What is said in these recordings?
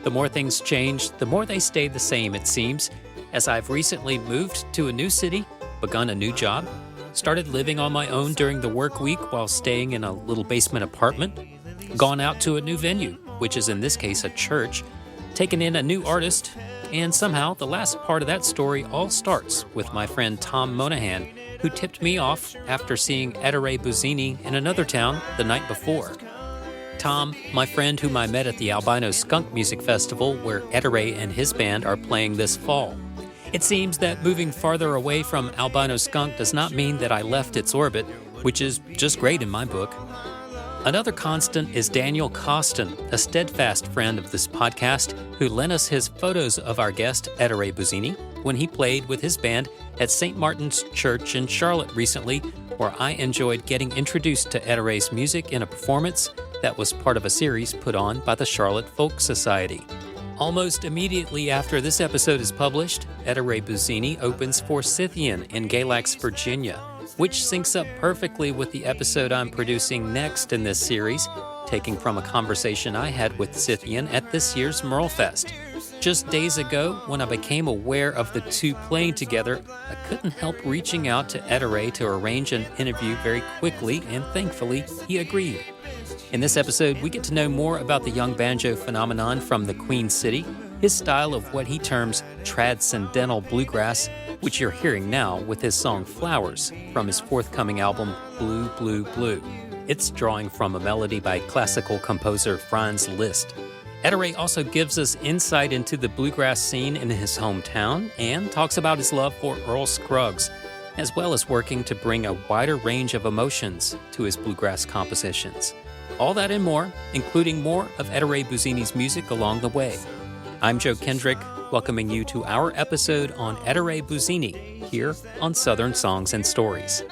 The more things change, the more they stay the same, it seems, as I've recently moved to a new city, begun a new job, started living on my own during the work week while staying in a little basement apartment, gone out to a new venue, which is in this case a church, taken in a new artist, and somehow the last part of that story all starts with my friend Tom Monahan, who tipped me off after seeing Ettore Buzzini in another town the night before. Tom, my friend whom I met at the Albino Skunk Music Festival, where Ettore and his band are playing this fall. It seems that moving farther away from Albino Skunk does not mean that I left its orbit, which is just great in my book. Another constant is Daniel Coston, a steadfast friend of this podcast, who lent us his photos of our guest, Ettore Buzzini, when he played with his band at St. Martin's Church in Charlotte recently, where I enjoyed getting introduced to Ettore's music in a performance that was part of a series put on by the Charlotte Folk Society. Almost immediately after this episode is published, Ettore Buzzini opens for Scythian in Galax, Virginia, which syncs up perfectly with the episode I'm producing next in this series, taking from a conversation I had with Scythian at this year's Merlefest. Just days ago, when I became aware of the two playing together, I couldn't help reaching out to Ettore to arrange an interview very quickly, and thankfully, he agreed. In this episode, we get to know more about the young banjo phenomenon from the Queen City, his style of what he terms transcendental bluegrass, which you're hearing now with his song Flowers from his forthcoming album Blue, Blue, Blue. It's drawing from a melody by classical composer Franz Liszt. Ettore also gives us insight into the bluegrass scene in his hometown and talks about his love for Earl Scruggs, as well as working to bring a wider range of emotions to his bluegrass compositions. All that and more, including more of Ettore Buzzini's music along the way. I'm Joe Kendrick, welcoming you to our episode on Ettore Buzzini here on Southern Songs and Stories.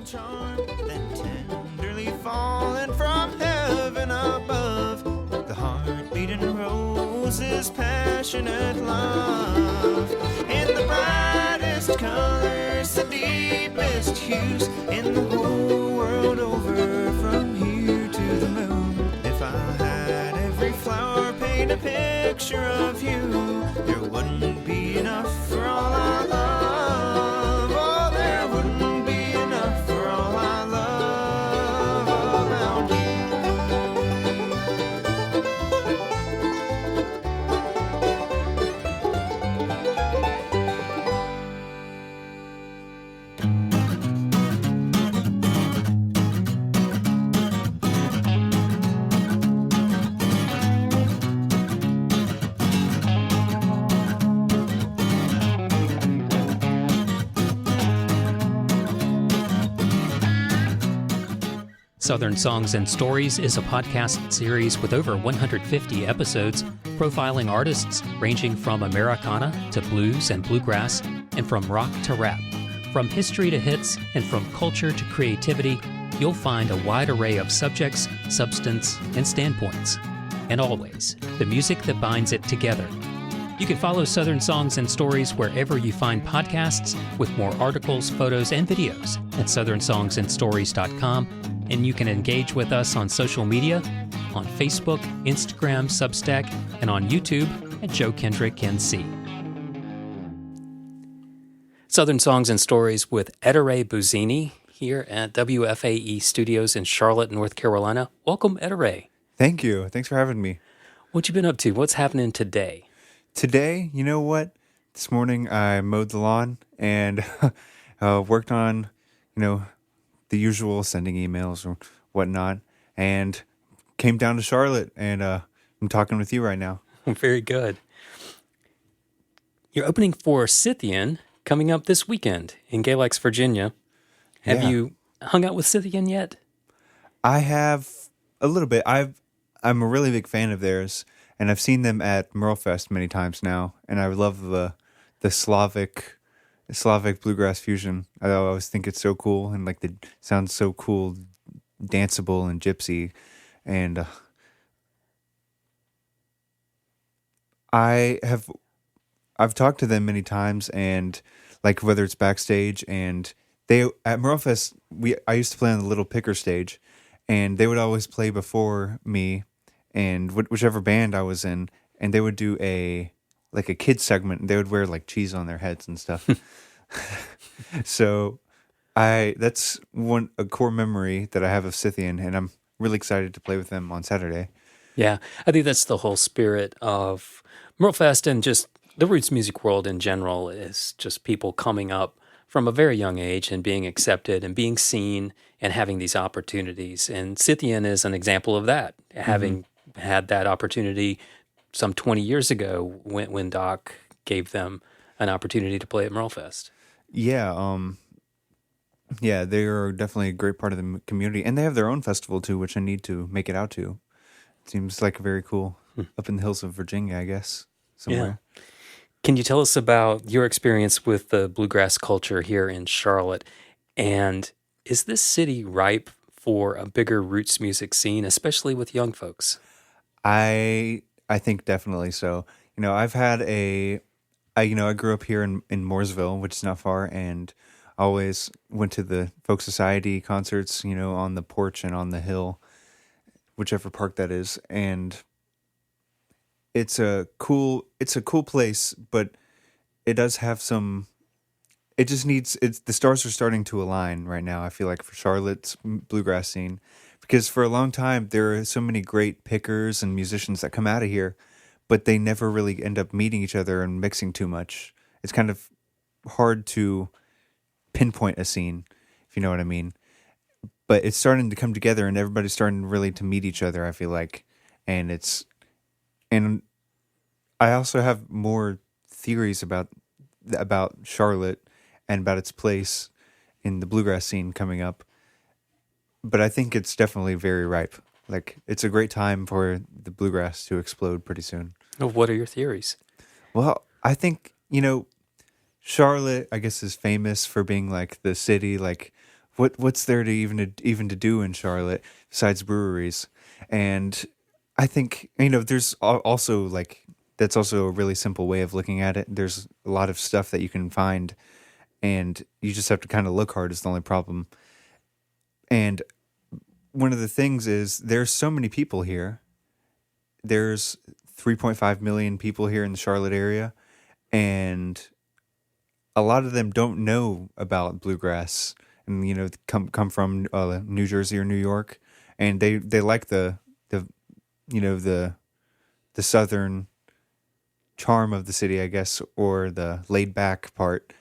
Tenderly falling from heaven above, the heart-beating roses, passionate love, in the brightest colors, the deepest hues, in the whole world over, from here to the moon. If I had every flower paint a picture of you, there wouldn't be enough for all I love. Oh, there wouldn't be enough for all I love about you. Southern Songs and Stories is a podcast series with over 150 episodes, profiling artists ranging from Americana to blues and bluegrass, and from rock to rap. From history to hits, and from culture to creativity, you'll find a wide array of subjects, substance, and standpoints. And always, the music that binds it together. You can follow Southern Songs and Stories wherever you find podcasts, with more articles, photos, and videos at southernsongsandstories.com. And you can engage with us on social media, on Facebook, Instagram, Substack, and on YouTube at Joe Kendrick NC. Southern Songs and Stories with Ettore Buzzini here at WFAE Studios in Charlotte, North Carolina. Welcome, Ettore. Thank you. Thanks for having me. What you been up to? What's happening today? Today, you know what? This morning I mowed the lawn and worked on, the usual, sending emails or whatnot, and came down to Charlotte, and I'm talking with you right now. Very good. You're opening for Scythian coming up this weekend in Galax, Virginia. Have you hung out with Scythian yet? I have a little bit. I'm a really big fan of theirs, and I've seen them at Merlefest many times now, and I love the Slavic bluegrass fusion. I always think it's so cool, and like it sounds so cool, danceable and gypsy. And I've talked to them many times, and like whether it's backstage, and they at Merlefest, I used to play on the little picker stage, and they would always play before me, and whichever band I was in, and they would do a kids segment. And they would wear like cheese on their heads and stuff. So that's a core memory that I have of Scythian, and I'm really excited to play with them on Saturday. Yeah, I think that's the whole spirit of Merlefest and just the roots music world in general is just people coming up from a very young age and being accepted and being seen and having these opportunities. And Scythian is an example of that, having had that opportunity some 20 years ago when Doc gave them an opportunity to play at Merlefest. Yeah, yeah, they are definitely a great part of the community, and they have their own festival too, which I need to make it out to. It seems like very cool up in the hills of Virginia, I guess, somewhere. Yeah. Can you tell us about your experience with the bluegrass culture here in Charlotte? And is this city ripe for a bigger roots music scene, especially with young folks? I think definitely so. I've had I grew up here in Mooresville, which is not far, and I always went to the Folk Society concerts, on the porch and on the hill, whichever park that is, and it's a cool place, but it does have the stars are starting to align right now, I feel like, for Charlotte's bluegrass scene, because for a long time there are so many great pickers and musicians that come out of here, but they never really end up meeting each other and mixing too much. It's kind of hard to pinpoint a scene, if you know what I mean. But it's starting to come together, and everybody's starting really to meet each other, I feel like. And I also have more theories about Charlotte and about its place in the bluegrass scene coming up. But I think it's definitely very ripe. Like, it's a great time for the bluegrass to explode pretty soon. What are your theories? Well, I think, Charlotte, I guess, is famous for being like the city. Like, what's there to even to do in Charlotte besides breweries? And I think, there's also like, that's also a really simple way of looking at it. There's a lot of stuff that you can find, and you just have to kind of look hard is the only problem. And one of the things is there's so many people here. There's 3.5 million people here in the Charlotte area, and a lot of them don't know about bluegrass, and come from New Jersey or New York, and they like the southern charm of the city, I guess, or the laid back part,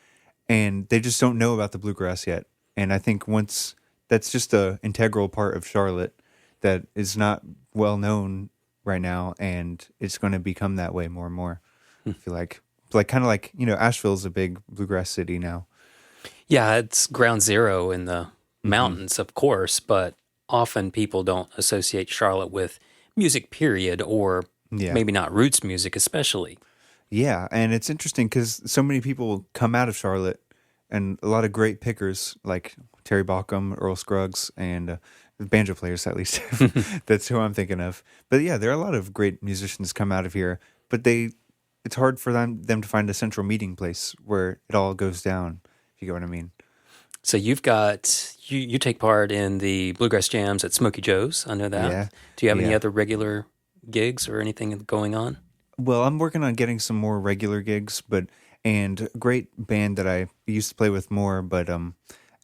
and they just don't know about the bluegrass yet. And I think once that's just a integral part of Charlotte that is not well known right now, and it's going to become that way more and more. I feel like kind of like Asheville's a big bluegrass city now. Yeah, it's ground zero in the mountains, of course, but often people don't associate Charlotte with music, period, or maybe not roots music, especially. Yeah, and it's interesting because so many people come out of Charlotte, and a lot of great pickers like Terry Bauckham, Earl Scruggs, and banjo players, at least. That's who I'm thinking of. But yeah, there are a lot of great musicians come out of here, but it's hard for them to find a central meeting place where it all goes down, if you get what I mean. So you've got, you take part in the Bluegrass Jams at Smokey Joe's, I know that. Yeah. Do you have any other regular gigs or anything going on? Well, I'm working on getting some more regular gigs, and a great band that I used to play with more,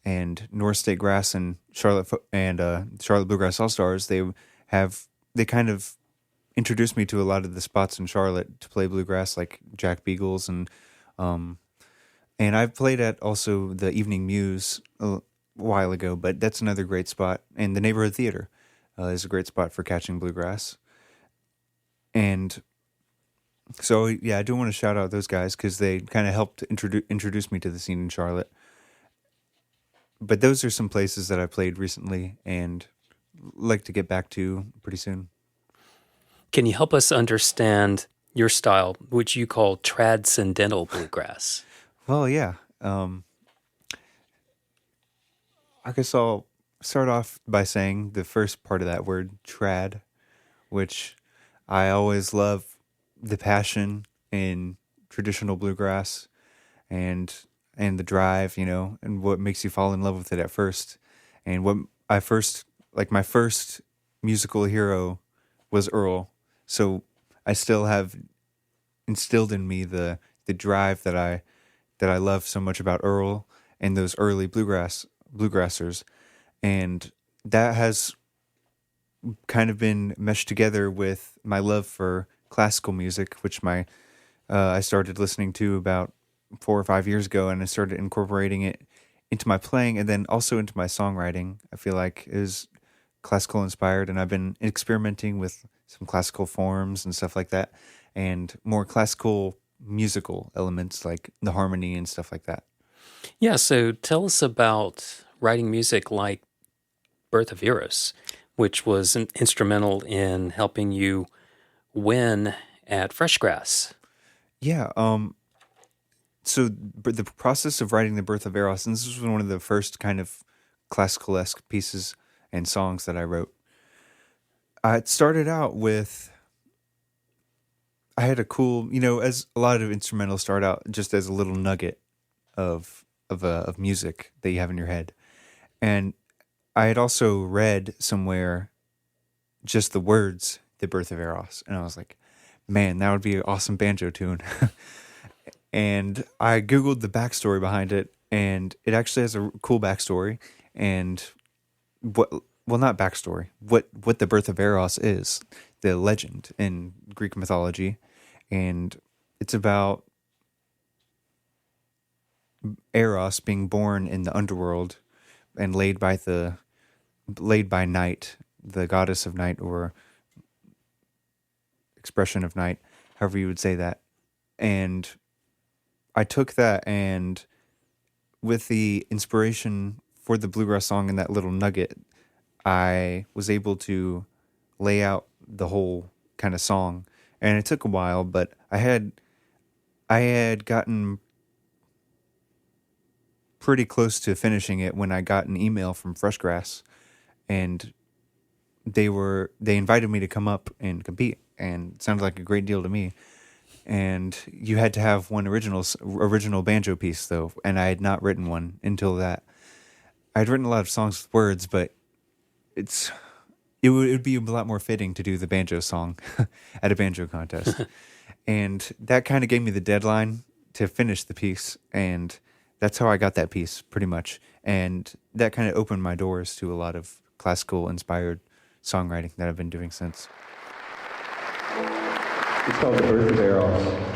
and North State Grass and Charlotte Bluegrass All Stars, they kind of introduced me to a lot of the spots in Charlotte to play bluegrass, like Jack Beagles, and I've played at also the Evening Muse a while ago, but that's another great spot. And the Neighborhood Theater is a great spot for catching bluegrass. And so, yeah, I do want to shout out those guys because they kind of helped introduce me to the scene in Charlotte. But those are some places that I played recently and like to get back to pretty soon. Can you help us understand your style, which you call transcendental bluegrass? Well, yeah. I guess I'll start off by saying the first part of that word, trad, which I always love the passion in traditional bluegrass and the drive, and what makes you fall in love with it at first. And what my first musical hero was Earl. So I still have instilled in me the drive that I love so much about Earl and those early bluegrassers, and that has kind of been meshed together with my love for classical music, which I started listening to about 4 or 5 years ago, and I started incorporating it into my playing and then also into my songwriting. I feel like is classical inspired, and I've been experimenting with some classical forms and stuff like that, and more classical musical elements like the harmony and stuff like that. Yeah, so tell us about writing music like Birth of Eros, which was instrumental in helping you win at Freshgrass. Yeah. So the process of writing the Birth of Eros, and this was one of the first kind of classical-esque pieces and songs that I wrote. It started out with, I had a cool, as a lot of instrumentals start out just as a little nugget of music that you have in your head. And I had also read somewhere just the words, The Birth of Eros. And I was like, man, that would be an awesome banjo tune. And I Googled the backstory behind it, and it actually has a cool backstory. And not backstory, what the Birth of Eros is, the legend in Greek mythology. And it's about Eros being born in the underworld and laid by Night, the goddess of night, or expression of night, however you would say that. And I took that, and with the inspiration for the bluegrass song and that little nugget, I was able to lay out the whole kind of song. And it took a while, but I had gotten pretty close to finishing it when I got an email from Freshgrass, and they invited me to come up and compete, and it sounded like a great deal to me. And you had to have one original banjo piece though, and I had not written one until that. I had written a lot of songs with words, but it would be a lot more fitting to do the banjo song at a banjo contest. And that kind of gave me the deadline to finish the piece, and that's how I got that piece, pretty much. And that kind of opened my doors to a lot of classical-inspired songwriting that I've been doing since. It's called The Birth of Eros.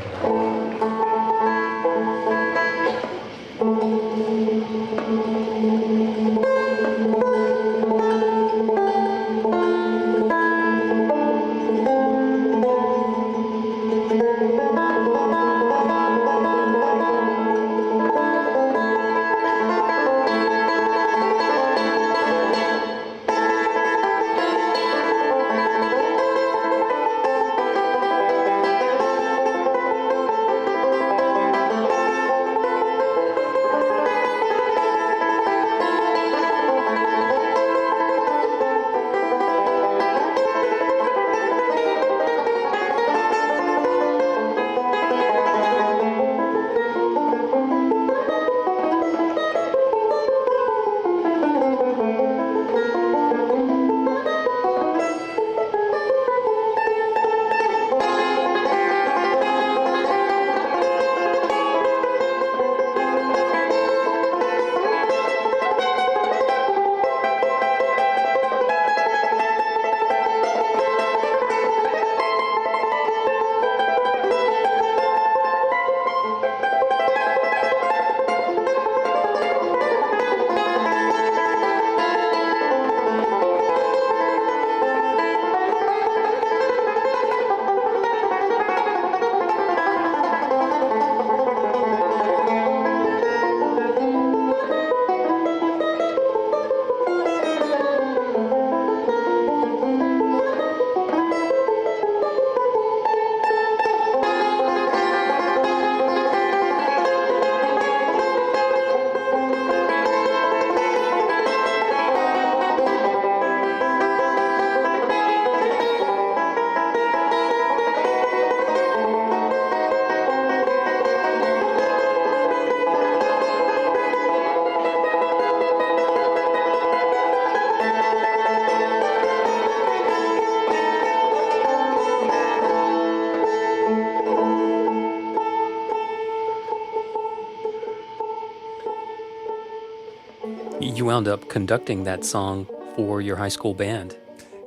you wound up conducting that song for your high school band.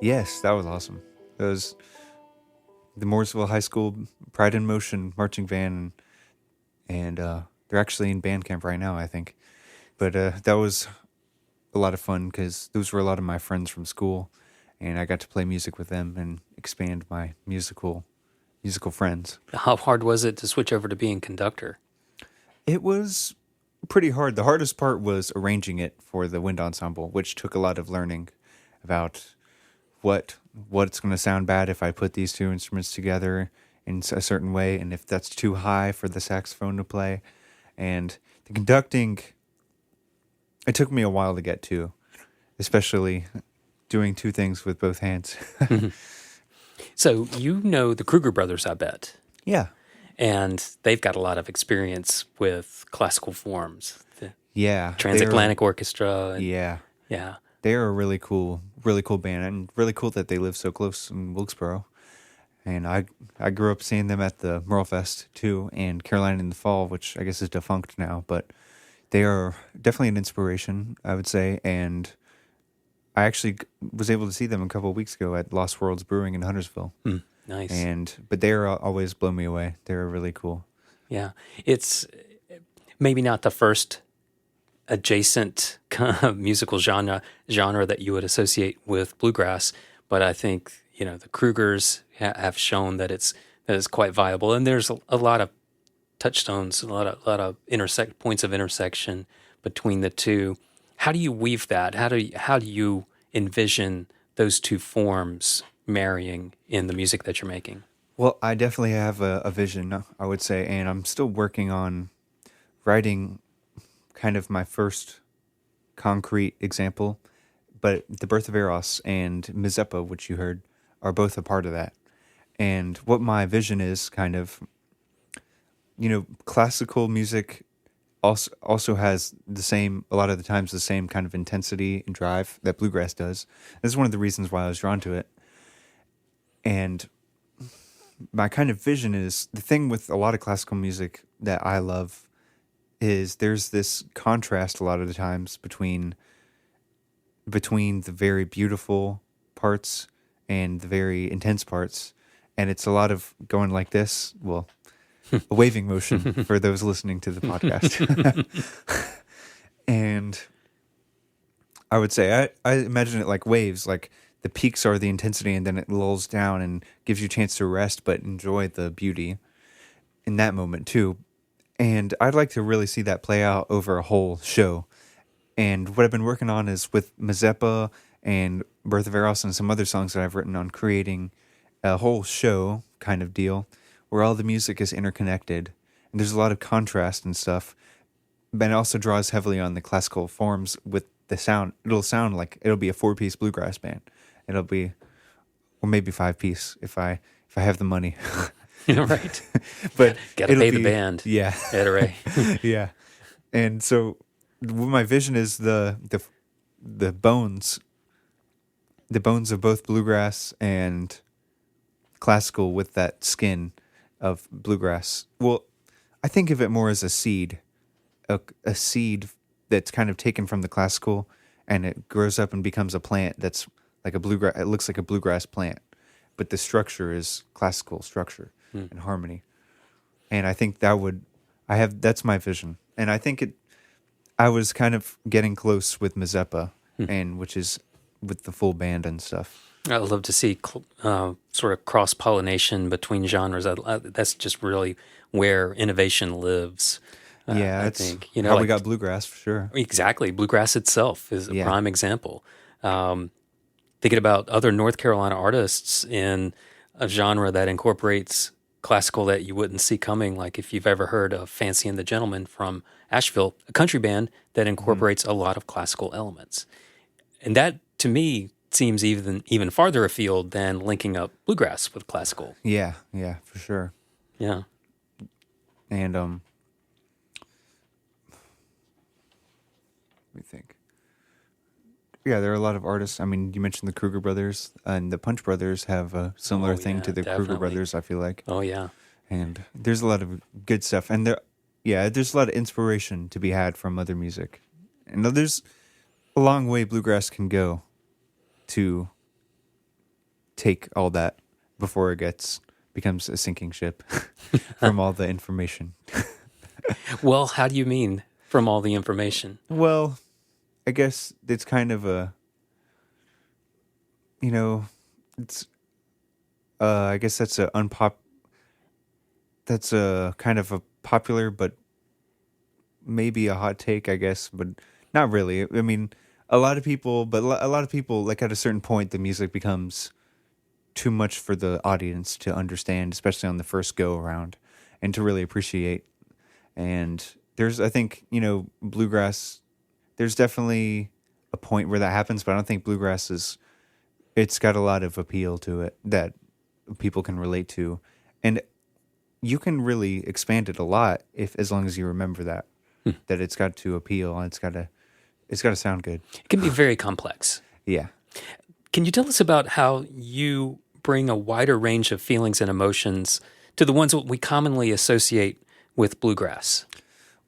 Yes, that was awesome. It was the Mooresville High School Pride in Motion marching band, and they're actually in band camp right now, I think. But that was a lot of fun because those were a lot of my friends from school, and I got to play music with them and expand my musical friends. How hard was it to switch over to being conductor? It was pretty hard. The hardest part was arranging it for the wind ensemble, which took a lot of learning about what's going to sound bad if I put these two instruments together in a certain way, and if that's too high for the saxophone to play. And the conducting, it took me a while to get to, especially doing two things with both hands. So you know the Kruger brothers, I bet. Yeah. And they've got a lot of experience with classical forms. The Yeah. Transatlantic Orchestra. Yeah. Yeah. They're a really cool band, and really cool that they live so close in Wilkesboro. And I grew up seeing them at the Merle Fest too, and Carolina in the Fall, which I guess is defunct now, but they are definitely an inspiration, I would say. And I actually was able to see them a couple of weeks ago at Lost Worlds Brewing in Huntersville. Nice. But they're always blow me away. They're really cool. Yeah. It's maybe not the first adjacent kind of musical genre that you would associate with bluegrass, but I think the Krugers have shown that it's quite viable, and there's a lot of touchstones, a lot of points of intersection between the two. How do you weave that? How do you envision those two forms marrying in the music that you're making? Well, I definitely have a vision, I would say, and I'm still working on writing kind of my first concrete example, but The Birth of Eros and Mazeppa, which you heard, are both a part of that. And what my vision is kind of, classical music also has a lot of the times the same kind of intensity and drive that bluegrass does. This is one of the reasons why I was drawn to it. And my kind of vision is, the thing with a lot of classical music that I love is there's this contrast a lot of the times between the very beautiful parts and the very intense parts. And it's a lot of going like this, well, a waving motion for those listening to the podcast. And I would say, I imagine it like waves, like the peaks are the intensity and then it lulls down and gives you a chance to rest but enjoy the beauty in that moment too. And I'd like to really see that play out over a whole show. And what I've been working on is with Mazeppa and Birth of Eros and some other songs that I've written on creating a whole show kind of deal where all the music is interconnected. And there's a lot of contrast and stuff. But it also draws heavily on the classical forms with the sound. It'll sound like it'll be a 4-piece bluegrass band. It'll be, or maybe 5-piece if I have the money. Right. But gotta pay the band. Yeah. Ettore. Yeah. And so my vision is the bones of both bluegrass and classical with that skin of bluegrass. Well, I think of it more as a seed, a seed that's kind of taken from the classical, and it grows up and becomes a plant that's like a bluegrass. It looks like a bluegrass plant, but the structure is classical structure and harmony. And I think that's my vision. And I think I was kind of getting close with Mazeppa, and which is with the full band and stuff. I love to see sort of cross-pollination between genres. That's just really where innovation lives. I think how we got bluegrass for sure. Exactly, bluegrass itself is a prime example. Thinking about other North Carolina artists in a genre that incorporates classical that you wouldn't see coming, like if you've ever heard of Fancy and the Gentleman from Asheville, a country band that incorporates a lot of classical elements. And that, to me, seems even farther afield than linking up bluegrass with classical. Yeah, for sure. Yeah. And let me think. Yeah, there are a lot of artists. I mean, you mentioned the Kruger brothers, and the Punch brothers have a similar thing to the Kruger brothers, I feel like. Oh, yeah. And there's a lot of good stuff. And there's a lot of inspiration to be had from other music. And there's a long way bluegrass can go to take all that before it becomes a sinking ship from all the information. Well, how do you mean from all the information? Well, I guess it's kind of it's I guess that's that's a kind of a popular but maybe a hot take, I guess, but not really. I mean, a lot of people like at a certain point the music becomes too much for the audience to understand, especially on the first go around, and to really appreciate. And I think, bluegrass, there's definitely a point where that happens, but I don't think bluegrass it's got a lot of appeal to it that people can relate to. And you can really expand it a lot as long as you remember that it's got to appeal and it's got to sound good. It can be very complex. Yeah. Can you tell us about how you bring a wider range of feelings and emotions to the ones that we commonly associate with bluegrass?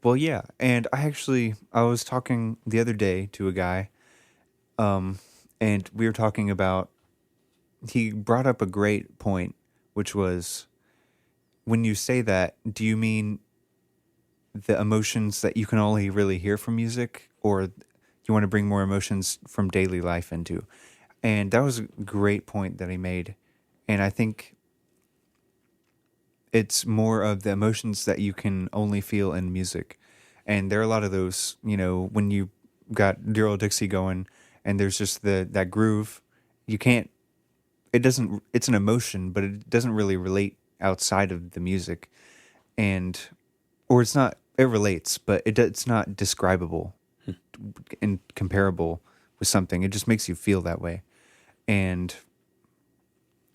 Well, yeah. And I was talking the other day to a guy, and we were talking about, he brought up a great point, which was, when you say that, do you mean the emotions that you can only really hear from music, or you want to bring more emotions from daily life into? And that was a great point that he made. And I think it's more of the emotions that you can only feel in music. And there are a lot of those, when you got Dear Old Dixie going and there's just that groove, it's an emotion, but it doesn't really relate outside of the music. Or it's not, it relates, but it's not describable and comparable with something. It just makes you feel that way. And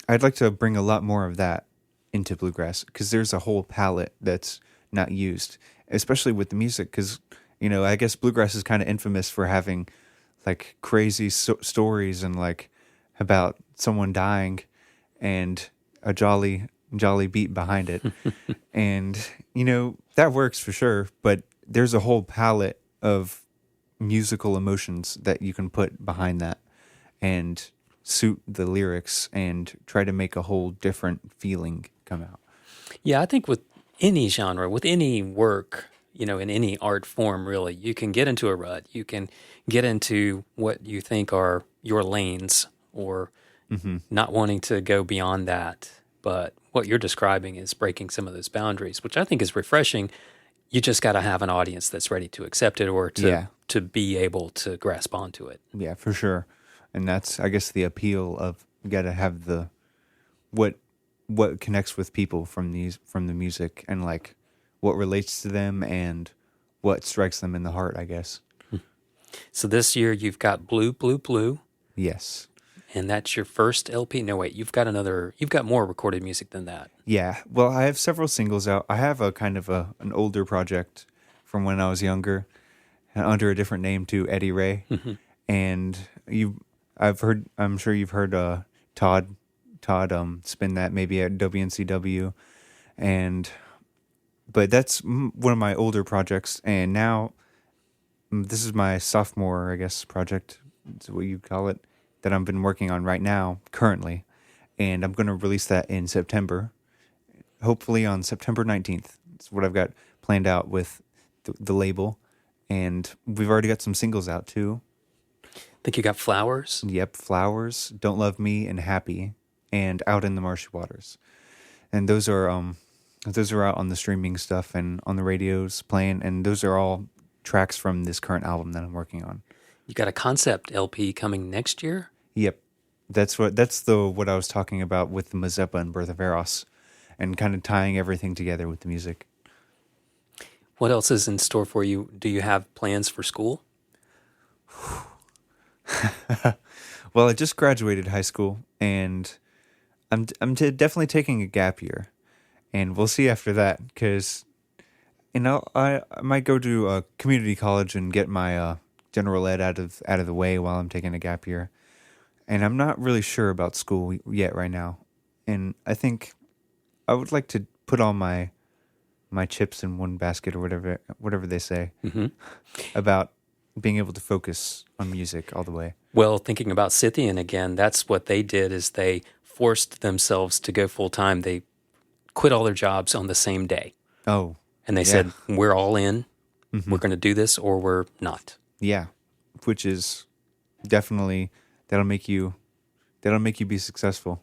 I'd like to bring a lot more of that into bluegrass, because there's a whole palette that's not used, especially with the music, because, I guess bluegrass is kind of infamous for having like crazy stories and like about someone dying and a jolly beat behind it. And, that works for sure, but there's a whole palette of musical emotions that you can put behind that and suit the lyrics and try to make a whole different feeling come out. Yeah, I think with any genre, with any work, in any art form, really, you can get into a rut. You can get into what you think are your lanes, or not wanting to go beyond that. But what you're describing is breaking some of those boundaries, which I think is refreshing. You just got to have an audience that's ready to accept it, or to be able to grasp onto it. Yeah, for sure. And that's, I guess, the appeal of, you got to have what connects with people from the music, and like what relates to them and what strikes them in the heart, I guess. So this year you've got Blue, Blue, Blue. Yes. And that's your first LP? No, wait, you've got more recorded music than that. Yeah. Well, I have several singles out. I have a kind of an older project from when I was younger, under a different name too, Eddie Ray. Mm-hmm. And I'm sure you've heard Todd spin that maybe at WNCW, but that's one of my older projects. And now this is my sophomore, I guess, project, is what you call it, that I've been working on right now, currently. And I'm going to release that in September, hopefully on September 19th. It's what I've got planned out with the label. And we've already got some singles out too. I think you got Flowers. Yep, Flowers, Don't Love Me, and Happy, and Out in the Marshy Waters. And those are out on the streaming stuff and on the radios playing, and those are all tracks from this current album that I'm working on. You got a concept LP coming next year? Yep. That's what I was talking about with the Mazeppa and Birth of Eros, and kind of tying everything together with the music. What else is in store for you? Do you have plans for school? Well, I just graduated high school, and I'm definitely taking a gap year, and we'll see after that, because I might go to a community college and get my general ed out of the way while I'm taking a gap year. And I'm not really sure about school yet right now. And I think I would like to put all my chips in one basket, or whatever they say, about being able to focus on music all the way. Well, thinking about Scythian again, that's what they did is they forced themselves to go full time. They quit all their jobs on the same day. Oh, And they said, we're all in. We're going to do this or we're not. yeah, which is definitely that'll make you be successful,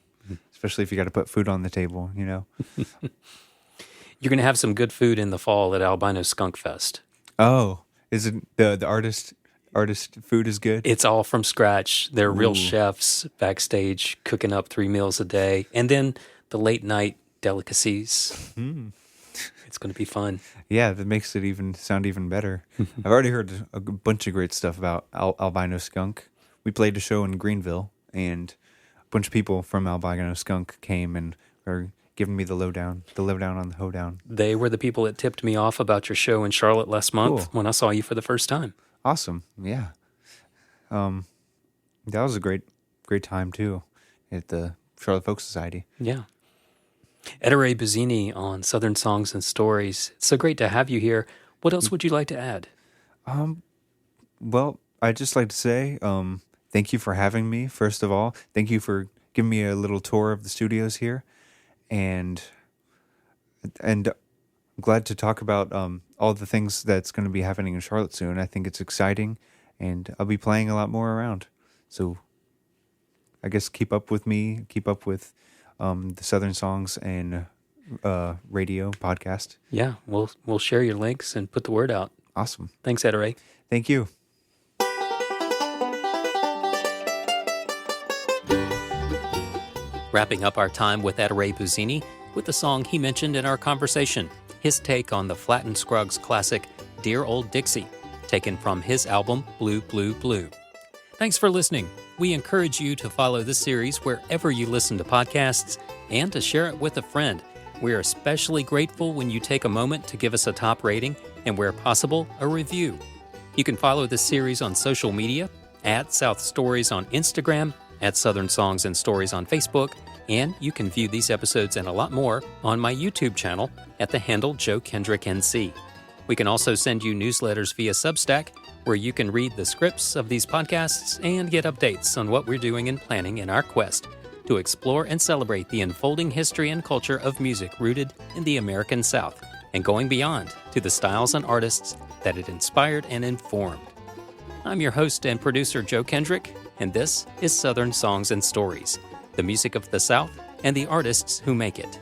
especially if you got to put food on the table. You know. You're going to have some good food in the fall at Albino Skunk Fest. Oh, is it the artist food is good? It's all from scratch. They're real Ooh. chefs backstage cooking up 3 meals a day. And then the late night delicacies. It's going to be fun. Yeah, that makes it sound even better. I've already heard a bunch of great stuff about Albino Skunk. We played a show in Greenville, and a bunch of people from Albino Skunk came and were giving me the lowdown on the hoedown. They were the people that tipped me off about your show in Charlotte last month Cool. when I saw you for the first time. Awesome, yeah. That was a great time too at the Charlotte Folk Society. Yeah. Ettore Buzzini on Southern Songs and Stories. It's so great to have you here. What else would you like to add? Well, I'd just like to say thank you for having me, first of all. Thank you for giving me a little tour of the studios here. And I'm glad to talk about all the things that's going to be happening in Charlotte soon. I think it's exciting, and I'll be playing a lot more around. So I guess keep up with me, keep up with the Southern Songs and radio podcast. Yeah, we'll share your links and put the word out. Awesome. Thanks, Ettore. Thank you. Wrapping up our time with Ettore Buzzini with the song he mentioned in our conversation, his take on the Flatt and Scruggs classic Dear Old Dixie, taken from his album Blue, Blue, Blue. Thanks for listening. We encourage you to follow this series wherever you listen to podcasts and to share it with a friend. We are especially grateful when you take a moment to give us a top rating and, where possible, a review. You can follow this series on social media, at South Stories on Instagram, at Southern Songs and Stories on Facebook, and you can view these episodes and a lot more on my YouTube channel at the handle Joe Kendrick NC. We can also send you newsletters via Substack, where you can read the scripts of these podcasts and get updates on what we're doing and planning in our quest to explore and celebrate the unfolding history and culture of music rooted in the American South and going beyond to the styles and artists that it inspired and informed. I'm your host and producer, Joe Kendrick, and this is Southern Songs and Stories, the music of the South and the artists who make it.